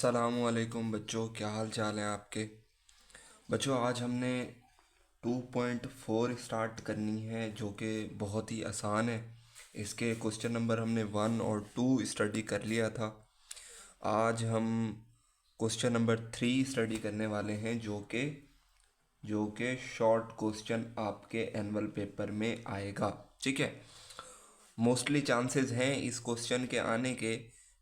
अस्सलामुअलैकुम बच्चों, क्या हाल चाल है आपके। बच्चों आज हमने 2.4 स्टार्ट करनी है जो कि बहुत ही आसान है। इसके क्वेश्चन नंबर हमने 1 और 2 स्टडी कर लिया था। आज हम क्वेश्चन नंबर 3 स्टडी करने वाले हैं जो कि शॉर्ट क्वेश्चन आपके एनुअल पेपर में आएगा। ठीक है, मोस्टली चांसेस हैं इस क्वेश्चन के आने के,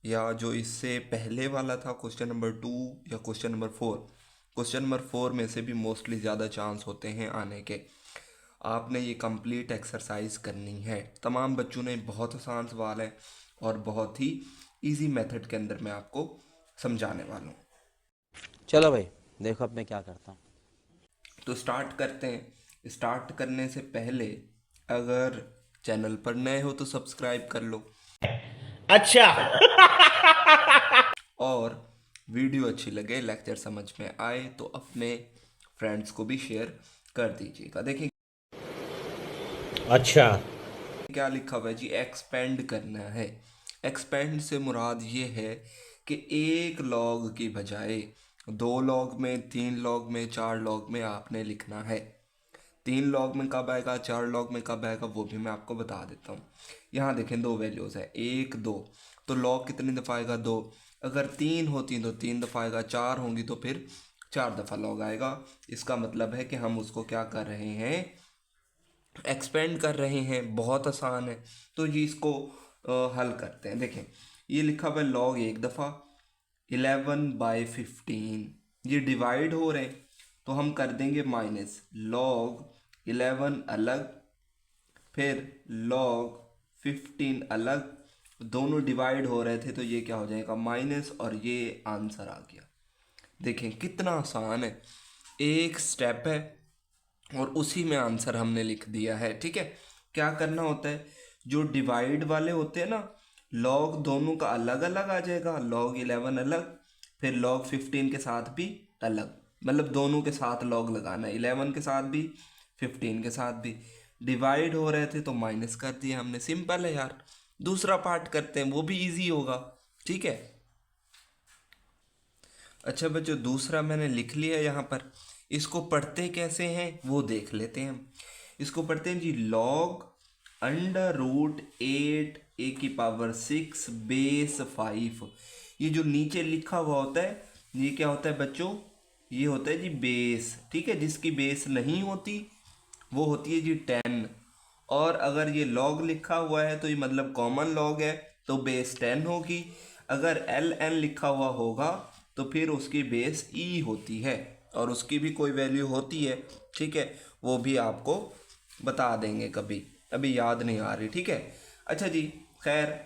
या जो इससे पहले वाला था क्वेश्चन नंबर 2 या क्वेश्चन नंबर 4 में से भी मोस्टली ज़्यादा चांस होते हैं आने के। आपने ये कंप्लीट एक्सरसाइज करनी है। तमाम बच्चों ने बहुत आसान सवाल है और बहुत ही इजी मेथड के अंदर मैं आपको समझाने वाला हूँ। चलो भाई, देखो अब मैं क्या करता हूँ। तो स्टार्ट करते हैं। स्टार्ट करने से पहले अगर चैनल पर नए हो तो सब्सक्राइब कर लो। अच्छा। और वीडियो अच्छी लगे, लेक्चर समझ में आए तो अपने फ्रेंड्स को भी शेयर कर दीजिएगा। देखिए अच्छा। क्या लिखा हुआ है जी, एक्सपेंड करना है। एक्सपेंड से मुराद ये है कि एक लॉग की बजाय 2 लॉग में, 3 लॉग में, 4 लॉग में आपने लिखना है। 3 लॉग में कब आएगा, 4 लॉग में कब आएगा, वो भी मैं आपको बता देता हूँ। यहाँ देखें 2 वैल्यूज़ है, 1 2, तो लॉग कितनी दफ़ा आएगा, 2। अगर 3 होती तो 3 दफ़ा आएगा, 4 होंगी तो फिर 4 दफ़ा लॉग आएगा। इसका मतलब है कि हम उसको क्या कर रहे हैं, एक्सपेंड कर रहे हैं। बहुत आसान है। तो ये इसको हल करते हैं। देखें ये लिखा हुआ है लॉग 1 दफ़ा 11/15, ये डिवाइड हो रहे हैं तो हम कर देंगे माइनस। लॉग 11 अलग, फिर लॉग 15 अलग, दोनों डिवाइड हो रहे थे तो ये क्या हो जाएगा, माइनस, और ये आंसर आ गया। देखें कितना आसान है, एक स्टेप है और उसी में आंसर हमने लिख दिया है। ठीक है, क्या करना होता है, जो डिवाइड वाले होते हैं ना, लॉग दोनों का अलग अलग आ जाएगा। लॉग 11 अलग, फिर लॉग 15 के साथ भी अलग, मतलब दोनों के साथ लॉग लगाना है, 11 के साथ भी 15 के साथ भी। डिवाइड हो रहे थे तो माइनस कर दिया हमने, सिंपल है यार। दूसरा पार्ट करते हैं, वो भी इजी होगा। ठीक है, अच्छा बच्चों दूसरा मैंने लिख लिया यहाँ पर। इसको पढ़ते कैसे हैं वो देख लेते हैं हम। इसको पढ़ते हैं जी, लॉग √8 a⁻6 बेस 5। ये जो नीचे लिखा हुआ होता है ये क्या होता है बच्चों, ये होता है जी बेस। ठीक है, जिसकी बेस नहीं होती वो होती है जी 10। और अगर ये लॉग लिखा हुआ है तो ये मतलब कॉमन लॉग है तो बेस 10 होगी। अगर LN लिखा हुआ होगा तो फिर उसकी बेस E होती है, और उसकी भी कोई वैल्यू होती है। ठीक है, वो भी आपको बता देंगे कभी, अभी याद नहीं आ रही। ठीक है, अच्छा जी, खैर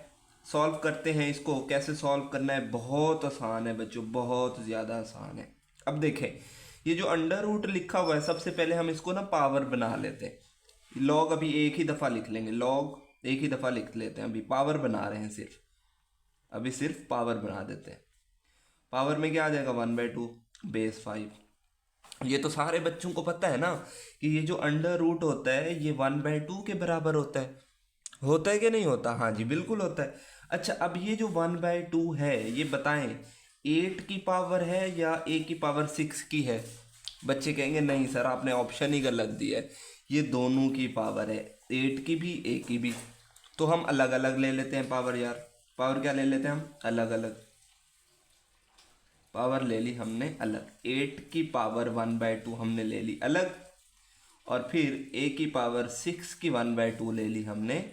सॉल्व करते हैं इसको। कैसे सॉल्व करना है, बहुत आसान है बच्चों, बहुत ज़्यादा आसान है। अब देखें ये जो अंडर रूट लिखा हुआ है, सबसे पहले हम इसको ना पावर बना लेते हैं। लॉग अभी एक ही दफ़ा लिख लेंगे, लॉग एक ही दफ़ा लिख लेते हैं, अभी पावर बना रहे हैं सिर्फ, अभी सिर्फ पावर बना देते हैं। पावर में क्या आ जाएगा, 1/2 बेस 5। ये तो सारे बच्चों को पता है ना कि ये जो अंडर रूट होता है ये 1/2 के बराबर होता है कि नहीं होता। हाँ जी बिल्कुल होता है। अच्छा अब ये जो 1/2 है ये बताएं 8 की पावर है या a⁻6 की है। बच्चे कहेंगे नहीं सर आपने ऑप्शन ही गलत दिया है, ये दोनों की पावर है, 8 की भी a की भी। तो हम अलग अलग ले लेते हैं पावर यार। पावर क्या ले लेते हैं हम, अलग अलग। पावर ले ली हमने अलग, 8 की पावर 1/2 हमने ले ली अलग, और फिर a⁻6 की 1/2 ले ली हमने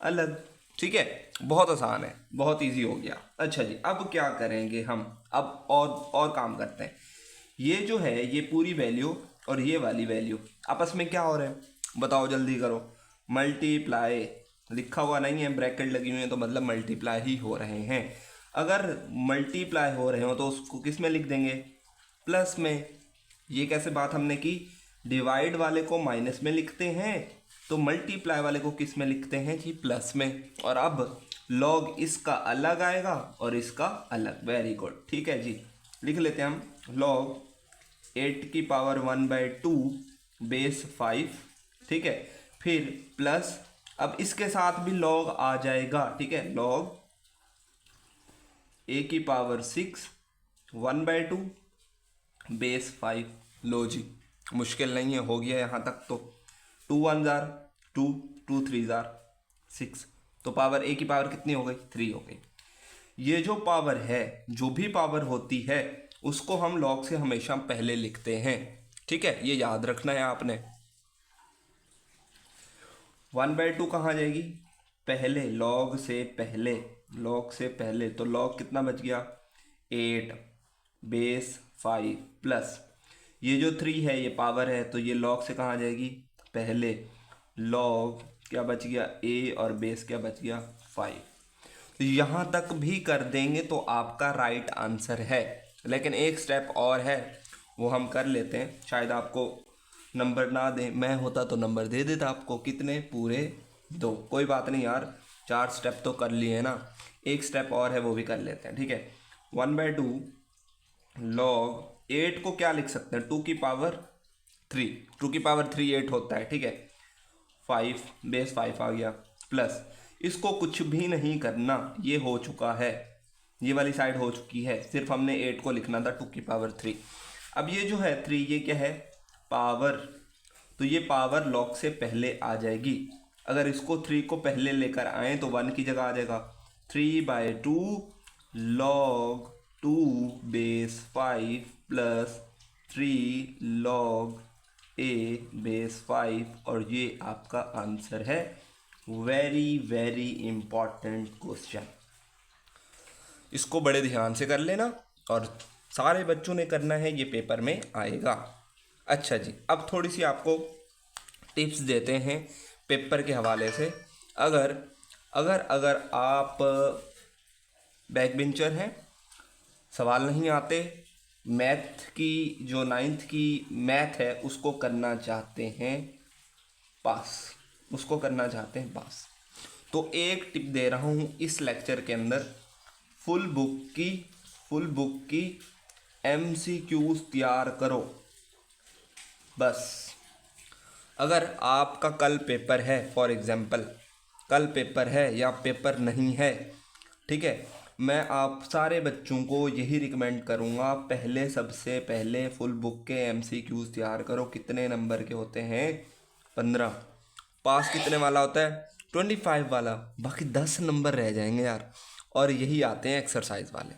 अलग। ठीक है, बहुत आसान है, बहुत इजी हो गया। अच्छा जी, अब क्या करेंगे हम, अब और काम करते हैं। ये जो है ये पूरी वैल्यू और ये वाली वैल्यू आपस में क्या हो रहे हैं बताओ, जल्दी करो। मल्टीप्लाई, लिखा हुआ नहीं है, ब्रैकेट लगी हुई है तो मतलब मल्टीप्लाई ही हो रहे हैं। अगर मल्टीप्लाई हो रहे हो तो उसको किस में लिख देंगे, प्लस में। ये कैसे बात हमने की, डिवाइड वाले को माइनस में लिखते हैं तो मल्टीप्लाई वाले को किस में लिखते हैं जी, प्लस में। और अब लॉग इसका अलग आएगा और इसका अलग, वेरी गुड। ठीक है जी, लिख लेते हैं हम लॉग 8 की पावर 1/2 बेस 5। ठीक है, फिर प्लस, अब इसके साथ भी लॉग आ जाएगा। ठीक है, लॉग a⁻6 1/2 बेस 5। लो जी, मुश्किल नहीं है, हो गया यहाँ तक तो। 2 1 जार 2, 2 3 जार 6, तो पावर ए की पावर कितनी हो गई? 3 हो गई। ये जो पावर है, जो भी पावर होती है उसको हम लॉग से हमेशा पहले लिखते हैं, ठीक है, ये याद रखना है आपने। 1/2 कहाँ जाएगी? पहले, लॉग से पहले, लॉग से पहले, तो लॉग कितना बच गया? 8 बेस 5 प्लस ये जो 3 है ये पावर है, तो ये लॉग से कहाँ जाएगी? पहले। लॉग क्या बच गया? a और बेस क्या बच गया? 5। तो यहाँ तक भी कर देंगे तो आपका राइट आंसर है, लेकिन एक स्टेप और है, वो हम कर लेते हैं। शायद आपको नंबर ना दें, मैं होता तो नंबर दे देता आपको। कितने? पूरे 2। कोई बात नहीं यार, 4 स्टेप तो कर लिए ना, एक स्टेप और है वो भी कर लेते हैं, ठीक है। 1/2 लॉग 8 को क्या लिख सकते हैं? 2 की पावर 3, 2 की पावर 3 8 होता है, ठीक है। 5 बेस 5 आ गया प्लस, इसको कुछ भी नहीं करना, ये हो चुका है, ये वाली साइड हो चुकी है, सिर्फ हमने 8 को लिखना था 2 की पावर 3। अब ये जो है 3, ये क्या है? पावर, तो ये पावर लॉग से पहले आ जाएगी। अगर इसको 3 को पहले लेकर आए तो 1 की जगह आ जाएगा। 3/2 log 2 base 5 plus 3 log a base 5, और ये आपका आंसर है। वेरी वेरी इंपॉर्टेंट क्वेश्चन, इसको बड़े ध्यान से कर लेना, और सारे बच्चों ने करना है, ये पेपर में आएगा। अच्छा जी, अब थोड़ी सी आपको टिप्स देते हैं पेपर के हवाले से। अगर अगर अगर आप बैक बेंचर हैं, सवाल नहीं आते, मैथ की जो 9th की मैथ है उसको करना चाहते हैं पास, उसको करना चाहते हैं पास, तो एक टिप दे रहा हूँ इस लेक्चर के अंदर। फुल बुक की MCQs तैयार करो बस। अगर आपका कल पेपर है, फॉर एग्जांपल कल पेपर है या पेपर नहीं है, ठीक है, मैं आप सारे बच्चों को यही रिकमेंड करूँगा, पहले सबसे पहले फुल बुक के MCQs तैयार करो। कितने नंबर के होते हैं? 15। पास कितने वाला होता है? 25 वाला। बाकी 10 नंबर रह जाएंगे यार, और यही आते हैं एक्सरसाइज वाले,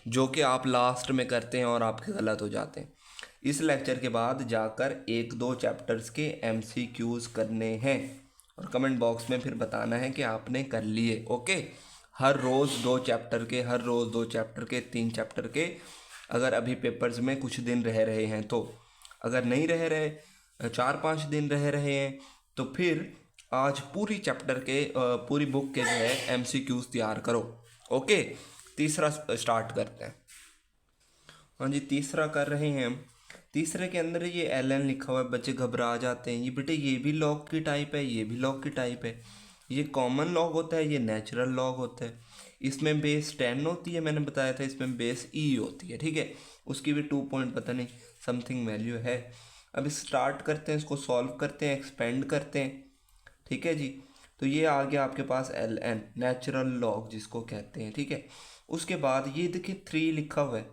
जो कि आप लास्ट में करते हैं और आपके गलत हो जाते हैं। इस लेक्चर के बाद जाकर 1-2 चैप्टर्स के MCQs करने हैं, और कमेंट बॉक्स में फिर बताना है कि आपने कर लिए। ओके, हर रोज़ 2 चैप्टर के, हर रोज़ 2 चैप्टर के, 3 चैप्टर के, अगर अभी पेपर्स में कुछ दिन रह रहे हैं तो। अगर नहीं रह रहे, 4-5 दिन रह रहे हैं, तो फिर आज पूरी चैप्टर के पूरी बुक के जो है MCQs तैयार करो। ओके, तीसरा स्टार्ट करते हैं। हाँ जी, तीसरा कर रहे हैं हम। तीसरे के अंदर ये LN लिखा हुआ है, बच्चे घबरा जाते हैं, ये बेटे ये भी लॉग की टाइप है, ये भी लॉग की टाइप है। ये कॉमन लॉग होता है, ये नेचुरल लॉग होता है। इसमें बेस 10 होती है, मैंने बताया था, इसमें बेस E होती है, ठीक है। उसकी भी 2 पॉइंट पता नहीं समथिंग वैल्यू है। अब स्टार्ट करते हैं, इसको सॉल्व करते हैं, एक्सपेंड करते हैं, ठीक है जी। तो ये आ गया आपके पास LN, नेचुरल लॉग जिसको कहते हैं, ठीक है। उसके बाद ये देखिए 3 लिखा हुआ है,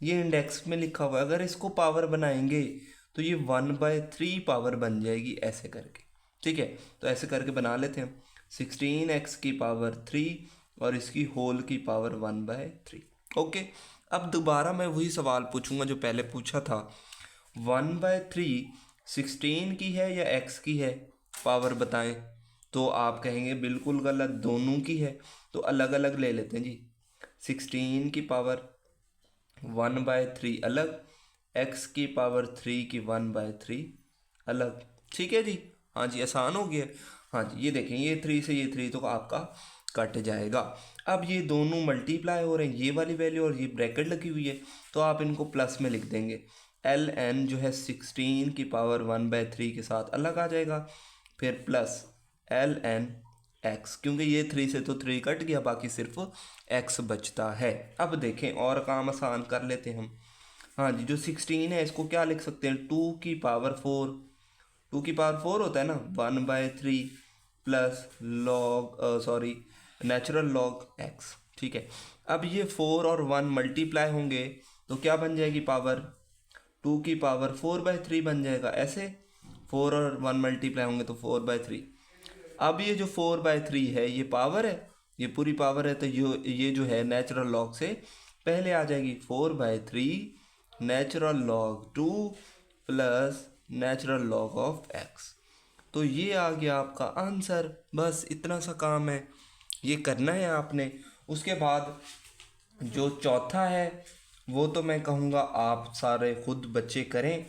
ये इंडेक्स में लिखा हुआ है। अगर इसको पावर बनाएंगे तो ये 1/3 पावर बन जाएगी, ऐसे करके, ठीक है। तो ऐसे करके बना लेते हैं, 16x की पावर 3 और इसकी होल की पावर 1/3। ओके, अब दोबारा मैं वही सवाल पूछूंगा जो पहले पूछा था। 1/3 16 की है या x की है? पावर बताएं। तो आप कहेंगे बिल्कुल गलत, दोनों की है। तो अलग अलग ले लेते हैं जी। 16 की पावर 1/3 अलग, x की पावर 3 की 1/3 अलग, ठीक है जी। हाँ जी, आसान हो गया। हाँ जी, ये देखें, ये 3 से ये 3 तो आपका कट जाएगा। अब ये दोनों मल्टीप्लाई हो रहे हैं, ये वाली वैल्यू और ये ब्रैकेट लगी हुई है, तो आप इनको प्लस में लिख देंगे। LN जो है 16 की पावर 1/3 के साथ अलग आ जाएगा, फिर प्लस LN x, क्योंकि ये 3 से तो 3 कट गया, बाकी सिर्फ x बचता है। अब देखें और काम आसान कर लेते हैं हम। हाँ जी, जो 16 है इसको क्या लिख सकते हैं? 2 की पावर 4, 2 की पावर 4 होता है ना, 1/3 plus log natural log x, ठीक है। अब ये 4 और 1 मल्टीप्लाई होंगे तो क्या बन जाएगी पावर, 2 की पावर 4/3 बन जाएगा। ऐसे 4 और 1 मल्टीप्लाई होंगे तो 4/3। अब ये जो 4/3 है ये पावर है, ये पूरी पावर है, तो ये जो है नेचुरल लॉग से पहले आ जाएगी। 4/3 natural log 2 plus natural log of x. तो ये आ गया आपका आंसर। बस इतना सा काम है, ये करना है आपने। उसके बाद जो चौथा है वो तो मैं कहूँगा आप सारे खुद बच्चे करें,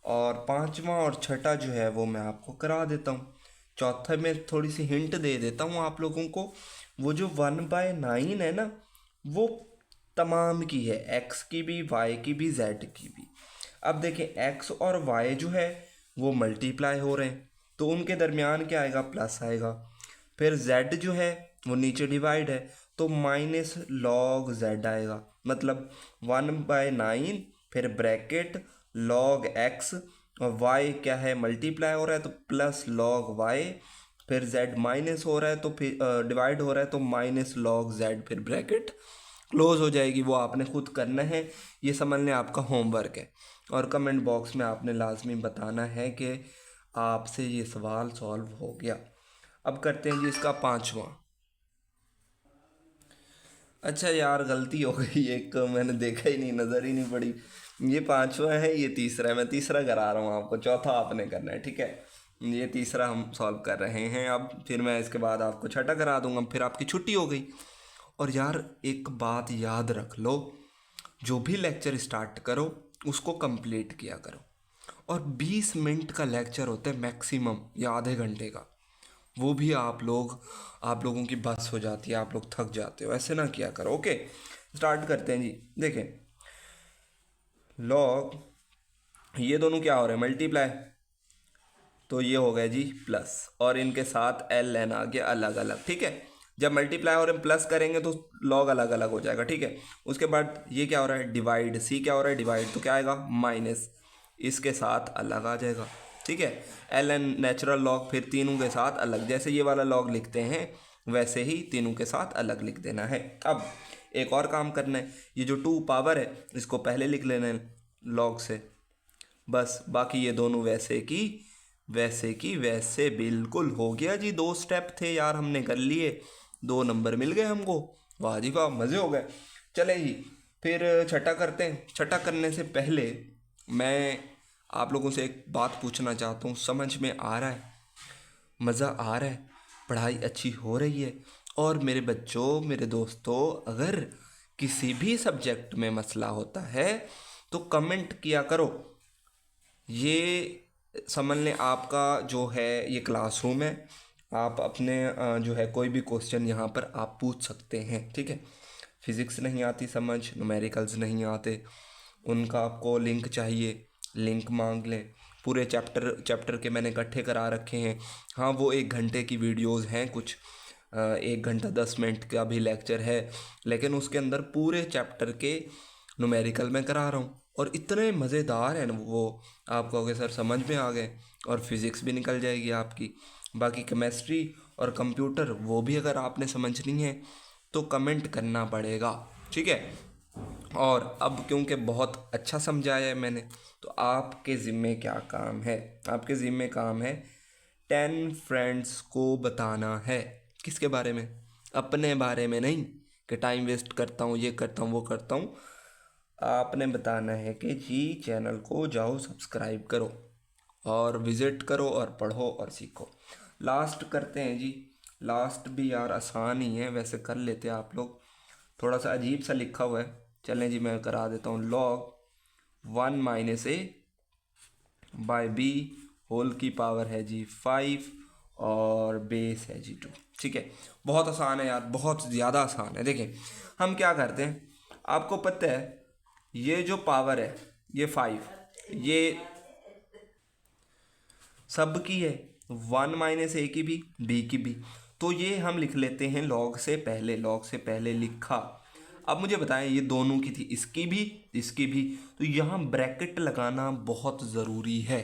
और पांचवा और छठा जो है वो मैं आपको करा देता हूँ। चौथे में थोड़ी सी हिंट दे देता हूँ आप लोगों को। वो जो 1/9 है ना, वो तमाम की है, एक्स की भी, वाई की भी, जेड की भी। अब देखें एक्स और वाई जो है वो मल्टीप्लाई हो रहे हैं, तो उनके दरमियान क्या आएगा, प्लस आएगा। फिर जेड जो है वो नीचे डिवाइड है, तो माइनस लॉग जेड आएगा। मतलब 1/9 फिर ब्रैकेट लॉग एक्स, और वाई क्या है, मल्टीप्लाई हो रहा है तो प्लस लॉग वाई, फिर जेड माइनस हो रहा है तो फिर डिवाइड हो रहा है तो माइनस लॉग जेड, फिर ब्रैकेट क्लोज हो जाएगी। वो आपने खुद करना है, ये समझ लें आपका होमवर्क है। और कमेंट बॉक्स में आपने लाजमी बताना है कि आपसे ये सवाल सॉल्व हो गया। अब करते हैं जी इसका पांचवा। अच्छा यार गलती हो गई, एक मैंने देखा ही नहीं, नज़र ही नहीं पड़ी। ये पांचवा है, ये तीसरा है। मैं तीसरा करा रहा हूँ आपको, चौथा आपने करना है, ठीक है। ये तीसरा हम सॉल्व कर रहे हैं अब, फिर मैं इसके बाद आपको छठा करा दूंगा, फिर आपकी छुट्टी हो गई। और यार एक बात याद रख लो, जो भी लेक्चर स्टार्ट करो उसको कंप्लीट किया करो। और 20 मिनट का लेक्चर होता है मैक्सिमम, या आधे घंटे का, वो भी आप लोगों की बस हो जाती है, आप लोग थक जाते हो, ऐसे ना किया करो। ओके स्टार्ट करते हैं जी। देखें लॉग, ये दोनों क्या हो रहे हैं, मल्टीप्लाई, तो ये हो गया जी प्लस, और इनके साथ एल एन आ गया अलग अलग, ठीक है। जब मल्टीप्लाई और हम प्लस करेंगे तो लॉग अलग अलग हो जाएगा, ठीक है। उसके बाद ये क्या हो रहा है, डिवाइड, सी क्या हो रहा है, डिवाइड, तो क्या आएगा, माइनस, इसके साथ अलग आ जाएगा, ठीक है। एल एन नेचुरल लॉग, फिर तीनों के साथ अलग, जैसे ये वाला लॉग लिखते हैं वैसे ही तीनों के साथ अलग लिख देना है। अब एक और काम करना है, ये जो 2 पावर है इसको पहले लिख लेना है लॉग से, बस। बाकी ये दोनों वैसे की वैसे, बिल्कुल हो गया जी। 2 स्टेप थे यार, हमने कर लिए, 2 नंबर मिल गए हमको। वाह जी वाह, मज़े हो गए। चले जी फिर छठा करते हैं। छठा करने से पहले मैं आप लोगों से एक बात पूछना चाहता हूँ, समझ में आ रहा है, मज़ा आ रहा है, पढ़ाई अच्छी हो रही है? और मेरे बच्चों, मेरे दोस्तों, अगर किसी भी सब्जेक्ट में मसला होता है तो कमेंट किया करो। ये समझ लें आपका जो है ये क्लासरूम है, आप अपने जो है कोई भी क्वेश्चन यहाँ पर आप पूछ सकते हैं, ठीक है। फिज़िक्स नहीं आती समझ, न्यूमेरिकल्स नहीं आते, उनका आपको लिंक चाहिए, लिंक मांग लें। पूरे चैप्टर के मैंने इकट्ठे करा रखे हैं। हाँ वो 1 घंटे की वीडियोस हैं कुछ, 1 घंटा 10 मिनट का भी लेक्चर है, लेकिन उसके अंदर पूरे चैप्टर के न्यूमेरिकल में करा रहा हूँ, और इतने मज़ेदार हैं वो, आप कहोगे सर समझ में आ गए, और फिज़िक्स भी निकल जाएगी आपकी। बाकी केमिस्ट्री और कंप्यूटर वो भी अगर आपने समझनी है तो कमेंट करना पड़ेगा, ठीक है। और अब क्योंकि बहुत अच्छा समझाया है मैंने, तो आपके ज़िम्मे क्या काम है, आपके ज़िम्मे काम है 10 फ्रेंड्स को बताना है। किसके बारे में, अपने बारे में नहीं कि टाइम वेस्ट करता हूँ, ये करता हूँ, वो करता हूँ। आपने बताना है कि जी चैनल को जाओ सब्सक्राइब करो और विज़िट करो और पढ़ो और सीखो। लास्ट करते हैं जी। लास्ट भी यार आसान ही है, वैसे कर लेते हैं आप लोग, थोड़ा सा अजीब सा लिखा हुआ है, चलें जी मैं करा देता हूँ। Log 1 - a by b whole की पावर है जी 5, और बेस है जी 2, ठीक है। बहुत आसान है यार, बहुत ज़्यादा आसान है। देखें हम क्या करते हैं, आपको पता है ये जो पावर है ये 5, ये सब की है, 1 - a की भी, b की भी, तो ये हम लिख लेते हैं लॉग से पहले, लॉग से पहले लिखा। अब मुझे बताएं ये दोनों की थी, इसकी भी इसकी भी, तो यहाँ ब्रैकेट लगाना बहुत ज़रूरी है,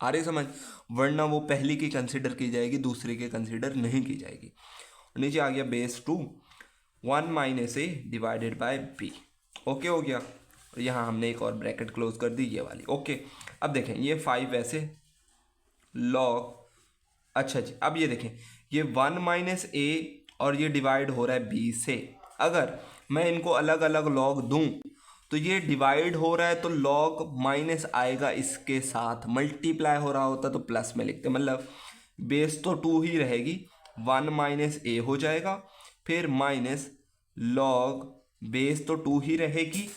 आ रही समझ, वरना वो पहली की कंसिडर की जाएगी, दूसरी की कंसिडर नहीं की जाएगी। नीचे आ गया base 2, 1 minus A divided by B. Okay हो गया। और यहाँ हमने एक और ब्रैकेट क्लोज कर दी, ये वाली। ओके, अब देखें ये 5 ऐसे लॉग, अच्छा जी, अब ये देखें ये 1 माइनस ए और ये डिवाइड हो रहा है बी से। अगर मैं इनको अलग अलग लॉग दूं तो ये डिवाइड हो रहा है तो लॉग माइनस आएगा इसके साथ, मल्टीप्लाई हो रहा होता तो प्लस में लिखते, मतलब बेस तो 2 ही रहेगी, 1 माइनस ए हो जाएगा, फिर माइनस लॉग बेस तो 2 ही रहेगी।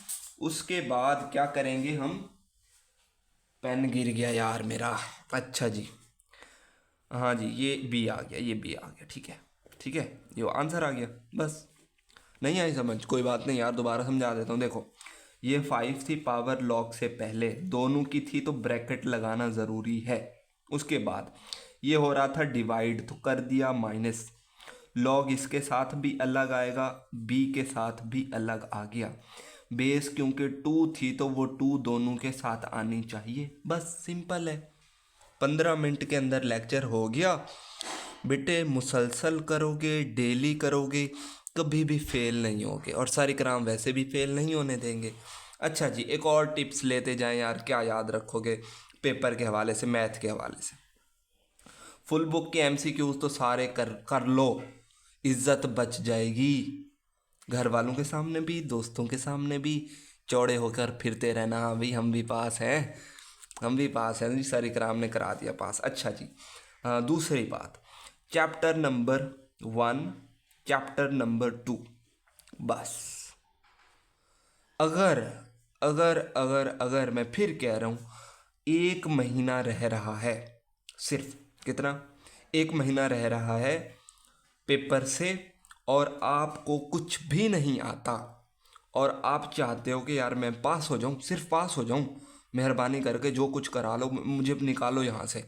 उसके बाद क्या करेंगे हम, पेन गिर गया यार मेरा, अच्छा जी, हाँ जी ये बी आ गया, ये बी आ गया, ठीक है ठीक है, ये आंसर आ गया। बस नहीं आई समझ, कोई बात नहीं यार, दोबारा समझा देता हूँ। देखो ये 5 थी, पावर लॉग से पहले दोनों की थी तो ब्रैकेट लगाना ज़रूरी है। उसके बाद ये हो रहा था डिवाइड तो कर दिया माइनस, लॉग इसके साथ भी अलग आएगा, बी के साथ भी अलग आ गया, बेस क्योंकि 2 थी तो वो 2 दोनों के साथ आनी चाहिए। बस सिंपल है, 15 मिनट के अंदर लेक्चर हो गया। बेटे मुसलसल करोगे, डेली करोगे, कभी भी फेल नहीं होगे, और सारे कराम वैसे भी फेल नहीं होने देंगे। अच्छा जी, एक और टिप्स लेते जाएं यार, क्या याद रखोगे पेपर के हवाले से, मैथ के हवाले से। फुल बुक के एमसीक्यूज तो सारे कर लो, इज्जत बच जाएगी, घर वालों के सामने भी, दोस्तों के सामने भी चौड़े होकर फिरते रहना, हाँ भाई हम भी पास हैं, हम भी पास हैं जी, सारी कराम ने करा दिया पास। अच्छा जी, दूसरी बात, चैप्टर नंबर 1, चैप्टर नंबर 2, बस अगर अगर अगर अगर मैं फिर कह रहा हूँ, 1 महीना रह रहा है, सिर्फ कितना, 1 महीना रह रहा है पेपर से, और आपको कुछ भी नहीं आता और आप चाहते हो कि यार मैं पास हो जाऊँ, सिर्फ पास हो जाऊँ, मेहरबानी करके जो कुछ करा लो, मुझे निकालो यहाँ से।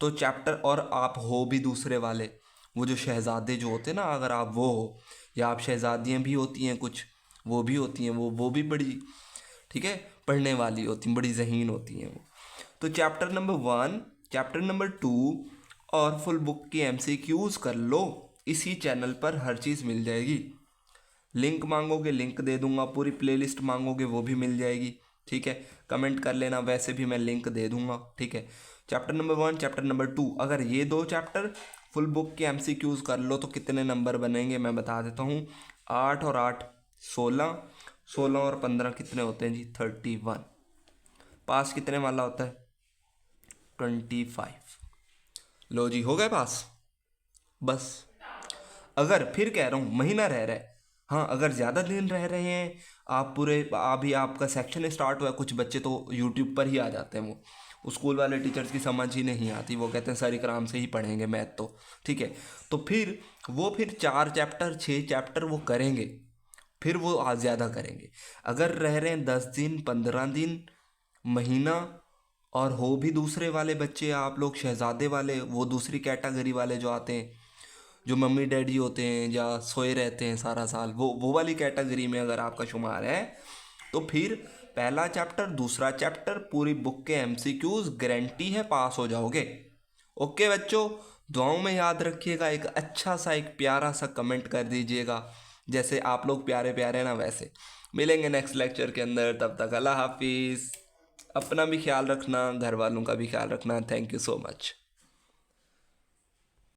तो चैप्टर, और आप हो भी दूसरे वाले, वो जो शहज़ादे जो होते हैं ना, अगर आप वो हो, या आप शहज़ादियाँ भी होती हैं कुछ, वो भी होती हैं, वो भी बड़ी, ठीक है, पढ़ने वाली होती हैं, बड़ी ज़हीन होती हैं वो। तो चैप्टर नंबर 1, चैप्टर नंबर 2 और फुल बुक की एमसीक्यूज़ कर लो, इसी चैनल पर हर चीज़ मिल जाएगी। लिंक मांगोगे लिंक दे दूंगा, पूरी प्लेलिस्ट मांगोगे वो भी मिल जाएगी, ठीक है, कमेंट कर लेना, वैसे भी मैं लिंक दे दूंगा, ठीक है। चैप्टर नंबर 1, चैप्टर नंबर 2, अगर ये 2 चैप्टर फुल बुक के एमसीक्यूज़ कर लो तो कितने नंबर बनेंगे मैं बता देता हूँ। 8 और 8 16, 16 और 15 कितने होते हैं जी, 31। पास कितने वाला होता है, 25। लो जी, हो गए पास। बस अगर फिर कह रहा हूँ महीना रह रहा है, हाँ अगर ज़्यादा दिन रह रहे हैं, आप पूरे अभी आपका सेक्शन स्टार्ट हुआ है, कुछ बच्चे तो यूट्यूब पर ही आ जाते हैं, वो स्कूल वाले टीचर्स की समझ ही नहीं आती, वो कहते हैं सर इकराम से ही पढ़ेंगे मैथ, तो ठीक है, तो फिर 4 चैप्टर 6 चैप्टर वो करेंगे, फिर वो आज ज़्यादा करेंगे। अगर रह रहे हैं 10 दिन 15 दिन, महीना, और हो भी दूसरे वाले बच्चे, आप लोग शहज़ादे वाले, वो दूसरी कैटेगरी वाले जो आते हैं, जो मम्मी डैडी होते हैं या सोए रहते हैं सारा साल, वो वाली कैटेगरी में अगर आपका शुमार है, तो फिर पहला चैप्टर दूसरा चैप्टर पूरी बुक के एमसीक्यूज गारंटी है पास हो जाओगे। ओके बच्चों, दुआओं में याद रखिएगा, एक अच्छा सा एक प्यारा सा कमेंट कर दीजिएगा, जैसे आप लोग प्यारे प्यारे ना वैसे। मिलेंगे नेक्स्ट लेक्चर के अंदर, तब तक अल्लाह हाफिज़। अपना भी ख्याल रखना, घर वालों का भी ख्याल रखना। Thank you so much.